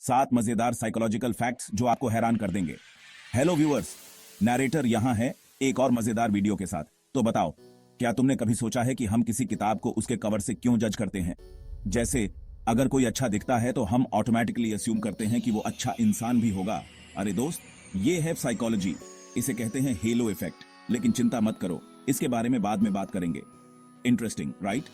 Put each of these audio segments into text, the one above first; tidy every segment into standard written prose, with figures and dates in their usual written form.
7 मजेदार psychological facts जो आपको हैरान कर देंगे। हेलो व्यूअर्स, नैरेटर यहां है एक और मजेदार वीडियो के साथ। तो बताओ, क्या तुमने कभी सोचा है कि हम किसी किताब को उसके कवर से क्यों जज करते हैं? जैसे अगर कोई अच्छा दिखता है तो हम ऑटोमेटिकली अस्यूम करते हैं कि वो अच्छा इंसान भी होगा। अरे दोस्त, ये है साइकोलॉजी। इसे कहते हैं हेलो इफेक्ट। लेकिन चिंता मत करो, इसके बारे में बाद में बात करेंगे। Interesting, right?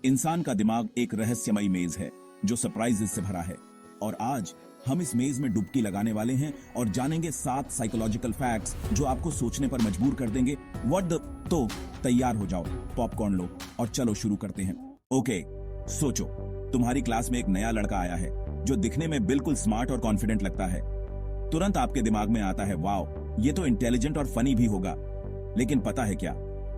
इंसान का दिमाग एक रहस्यमयी मेज है जो सरप्राइजेस से भरा है। और आज हम इस मेज में डुबकी लगाने वाले हैं और जानेंगे 7 साइकोलॉजिकल फैक्ट्स जो आपको सोचने पर मजबूर कर देंगे। व्हाट द तो तैयार हो जाओ, पॉपकॉर्न लो और चलो शुरू करते हैं। ओके, सोचो, तुम्हारी क्लास में एक नया लड़का आया है जो दिखने में बिल्कुल स्मार्ट और कॉन्फिडेंट लगता है। तुरंत आपके दिमाग में आता है, वाओ, ये तो इंटेलिजेंट और फनी भी होगा। लेकिन पता है क्या,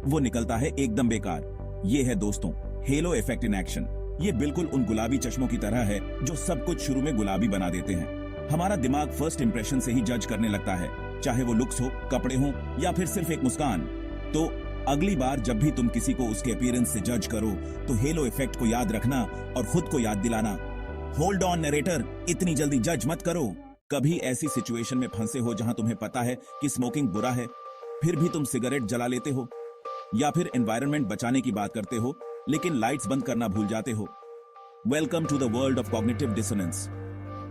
वो निकलता है एकदम बेकार। ये है दोस्तों हेलो इफेक्ट इन एक्शन। ये बिल्कुल उन गुलाबी चश्मों की तरह है जो सब कुछ शुरू में गुलाबी बना देते हैं। हमारा दिमाग फर्स्ट इंप्रेशन से ही जज करने लगता है, चाहे वो लुक्स हो, कपड़े हो या फिर सिर्फ एक मुस्कान। तो अगली बार जब भी तुम किसी को उसके अपीयरेंस से जज करो तो हेलो इफेक्ट को याद रखना और खुद को याद दिलाना, होल्ड ऑन नरेटर, इतनी जल्दी जज मत करो। कभी ऐसी सिचुएशन में फंसे हो जहां तुम्हें पता है कि स्मोकिंग बुरा है, फिर भी तुम सिगरेट जला लेते हो? या फिर एनवायरनमेंट बचाने की बात करते हो लेकिन लाइट्स बंद करना भूल जाते हो? Welcome to the world of cognitive dissonance.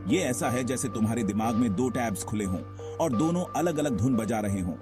ये ऐसा है जैसे तुम्हारे दिमाग में 2 टैब्स खुले हों और दोनों अलग अलग धुन बजा रहे हों।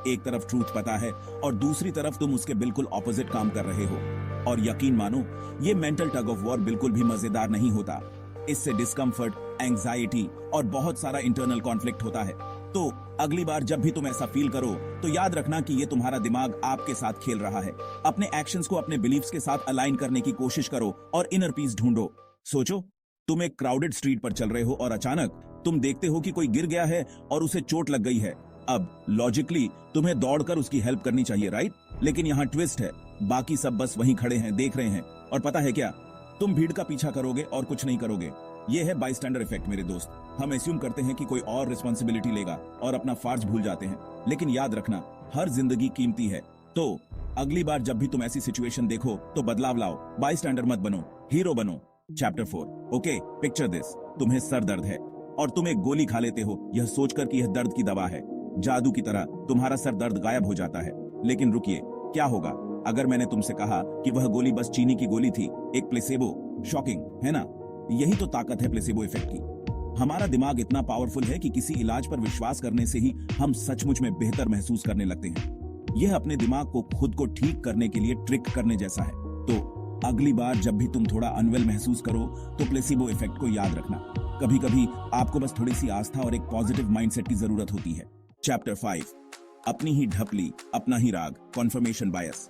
एक तरफ ट्रूथ पता है और दूसरी तरफ तुम उसके बिल्कुल ऑपोजिट काम कर रहे हो। और यकीन मानो, ये मेंटल टग ऑफ वॉर बिल्कुल भी मजेदार नहीं होता। इससे डिस्कम्फर्ट, एंग्जाइटी और बहुत सारा इंटरनल कॉन्फ्लिक्ट होता है। तो अगली बार जब भी तुम ऐसा फील करो तो याद रखना कि ये तुम्हारा दिमाग आपके साथ खेल रहा है। अपने एक्शंस को अपने बिलीफ्स के साथ अलाइन करने की कोशिश करो और इनर पीस ढूंढो। सोचो, तुम एक क्राउडेड स्ट्रीट पर चल रहे हो और अचानक तुम देखते हो कि कोई गिर गया है और उसे चोट लग गई है। अब लॉजिकली तुम्हें दौड़कर उसकी हेल्प करनी चाहिए, राइट? लेकिन यहाँ ट्विस्ट है, बाकी सब बस वहीं खड़े हैं, देख रहे हैं। और पता है क्या, तुम भीड़ का पीछा करोगे और कुछ नहीं करोगे। ये है बाइस्टैंडर इफेक्ट मेरे दोस्त। हम एस्यूम करते हैं कि कोई और रिस्पॉन्सिबिलिटी लेगा और अपना फर्ज भूल जाते हैं। लेकिन याद रखना, हर जिंदगी कीमती है। तो अगली बार जब भी तुम ऐसी सिचुएशन देखो तो बदलाव लाओ, बाइस्टैंडर मत बनो, हीरो बनो। चैप्टर 4। Okay, picture this. तुम्हें सर दर्द है और तुम एक गोली खा लेते हो यह सोचकर कि यह दर्द की दवा है। जादू की तरह तुम्हारा सर दर्द गायब हो जाता है। लेकिन रुकिए, क्या होगा अगर मैंने तुमसे कहा कि वह गोली बस चीनी की गोली थी, एक प्लेसेबो? शॉकिंग है ना? यही तो ताकत है प्लेसेबो इफेक्ट की। हमारा दिमाग इतना पावरफुल है कि किसी इलाज पर विश्वास करने से ही हम सचमुच में बेहतर महसूस करने लगते हैं। यह अपने दिमाग को खुद को ठीक करने के लिए ट्रिक करने जैसा है। तो अगली बार जब भी तुम थोड़ा अनवेल महसूस करो तो प्लेसेबो इफेक्ट को याद रखना। कभी कभी आपको बस थोड़ी सी आस्था और एक पॉजिटिव माइंडसेट की जरूरत होती है। चैप्टर 5। अपनी ही ढपली, अपना ही राग, कॉन्फर्मेशन बायस।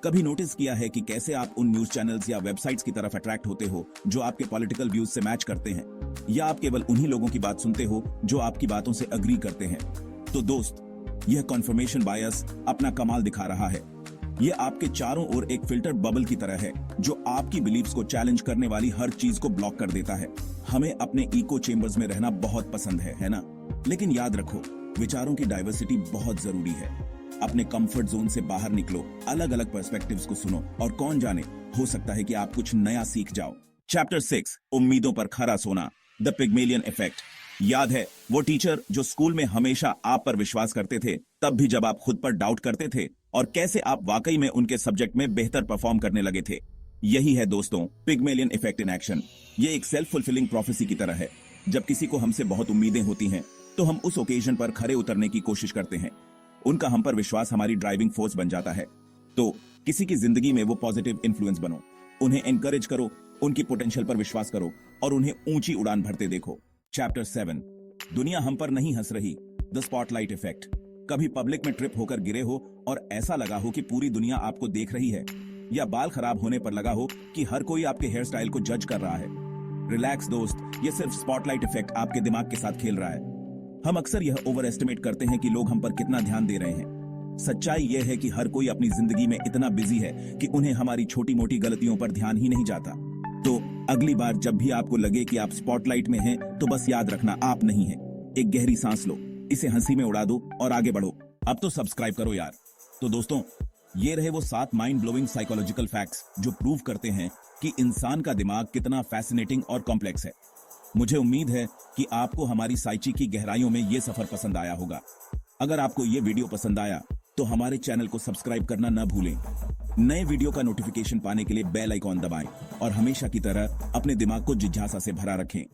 कभी नोटिस किया है कि कैसे आप उन न्यूज चैनल्स या वेबसाइट्स की तरफ अट्रैक्ट होते हो जो आपके पॉलिटिकल व्यूज से मैच करते हैं, या आप केवल उन्हीं लोगों की बात सुनते हो जो आपकी बातों से अग्री करते हैं? तो दोस्त, यह कॉन्फर्मेशन बायस अपना कमाल दिखा रहा है। यह आपके चारों ओर एक फिल्टर बबल की तरह है जो आपकी बिलीफ्स को चैलेंज करने वाली हर चीज को ब्लॉक कर देता है। हमें अपने इको चेम्बर्स में रहना बहुत पसंद है ना? लेकिन याद रखो, विचारों की डाइवर्सिटी बहुत जरूरी है। अपने कंफर्ट जोन से बाहर निकलो, अलग अलग पर्सपेक्टिव्स को सुनो और कौन जाने, हो सकता है कि आप कुछ नया सीख जाओ। चैप्टर 6। उम्मीदों पर खरा सोना, द पिग्मेलियन इफेक्ट। याद है वो टीचर जो स्कूल में हमेशा आप पर विश्वास करते थे, तब भी जब आप खुद पर डाउट करते थे, और कैसे आप वाकई में उनके सब्जेक्ट में बेहतर परफॉर्म करने लगे थे? यही है दोस्तों पिग्मेलियन इफेक्ट इन एक्शन। ये एक सेल्फ फुलफिलिंग प्रोफेसी की तरह है। जब किसी को हमसे बहुत उम्मीदें होती हैं तो हम उस ओकेजन पर खरे उतरने की कोशिश करते हैं। उनका हम पर विश्वास हमारी ड्राइविंग फोर्स बन जाता है। तो किसी की जिंदगी में वो पॉजिटिव इन्फ्लुएंस बनो, उन्हें एनकरेज करो, उनकी पोटेंशियल पर विश्वास करो और उन्हें ऊंची उड़ान भरते देखो। चैप्टर 7। दुनिया हम पर नहीं हंस रही, द स्पॉटलाइट इफेक्ट। कभी पब्लिक में ट्रिप होकर गिरे हो और ऐसा लगा हो कि पूरी दुनिया आपको देख रही है, या बाल खराब होने पर लगा हो कि हर कोई आपके हेयर स्टाइल को जज कर रहा है? रिलैक्स दोस्त, ये सिर्फ स्पॉटलाइट इफेक्ट आपके दिमाग के साथ खेल रहा है। हम अक्सर यह ओवर एस्टिमेट करते हैं कि लोग हम पर कितना ध्यान दे रहे हैं। सच्चाई यह है कि हर कोई अपनी जिंदगी में इतना बिजी है कि उन्हें हमारी छोटी मोटी गलतियों पर ध्यान ही नहीं जाता। तो अगली बार जब भी आपको लगे कि आप स्पॉटलाइट में हैं, तो बस याद रखना, आप नहीं हैं। एक गहरी सांस लो, इसे हंसी में उड़ा दो और आगे बढ़ो। अब तो सब्सक्राइब करो यार। तो दोस्तों, ये रहे वो 7 माइंड ब्लोइंग साइकोलॉजिकल फैक्ट्स जो प्रूव करते हैं कि इंसान का दिमाग कितना फैसिनेटिंग और कॉम्प्लेक्स है। मुझे उम्मीद है कि आपको हमारी साइची की गहराइयों में ये सफर पसंद आया होगा। अगर आपको ये वीडियो पसंद आया तो हमारे चैनल को सब्सक्राइब करना न भूलें। नए वीडियो का नोटिफिकेशन पाने के लिए बेल आइकॉन दबाएं और हमेशा की तरह अपने दिमाग को जिज्ञासा से भरा रखें।